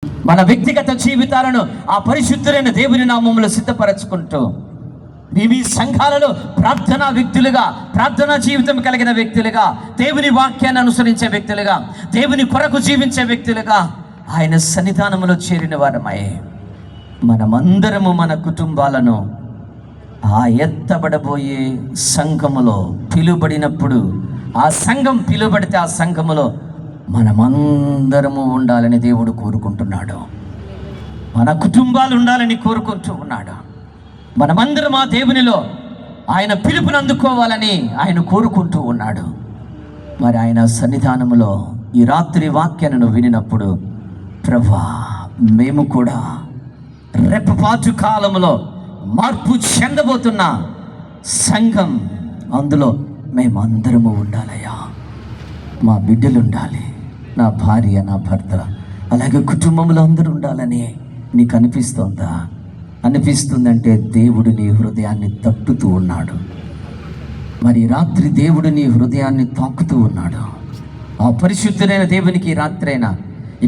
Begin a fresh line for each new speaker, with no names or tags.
మన వ్యక్తిగత జీవితాలను ఆ పరిశుద్ధులైన దేవుని నామములో సిద్ధపరచుకుంటూ మీ సంఘాలలో ప్రార్థనా వ్యక్తులుగా, ప్రార్థనా జీవితం కలిగిన వ్యక్తులుగా, దేవుని వాక్యాన్ని అనుసరించే వ్యక్తులుగా, దేవుని కొరకు జీవించే వ్యక్తులుగా ఆయన సన్నిధానములో చేరిన వారమై మనమందరము మన కుటుంబాలను ఆ ఎత్తబడబోయే సంఘములో పిలువబడినప్పుడు, ఆ సంఘం పిలువబడితే ఆ సంఘములో మనమందరము ఉండాలని దేవుడు కోరుకుంటున్నాడు. మన కుటుంబాలు ఉండాలని కోరుకుంటూ ఉన్నాడు. మనమందరం ఆ దేవునిలో ఆయన పిలుపుని అందుకోవాలని ఆయన కోరుకుంటూ ఉన్నాడు. మరి ఆయన సన్నిధానములో ఈ రాత్రి వాక్యాలను వినినప్పుడు, ప్రభువా, మేము కూడా రెప్పపాటు కాలంలో మార్పు చెందబోతున్న సంఘం, అందులో మేమందరము ఉండాలయ్యా. మా బిడ్డలు ఉండాలి, నా భార్య, నా భర్త, అలాగే కుటుంబంలో అందరూ ఉండాలని నీకు అనిపిస్తోందా? అనిపిస్తుందంటే దేవుడు నీ హృదయాన్ని తట్టుతూ ఉన్నాడు. మరి రాత్రి దేవుడు నీ హృదయాన్ని తాకుతూ ఉన్నాడు. ఆ పరిశుద్ధులైన దేవునికి రాత్రైనా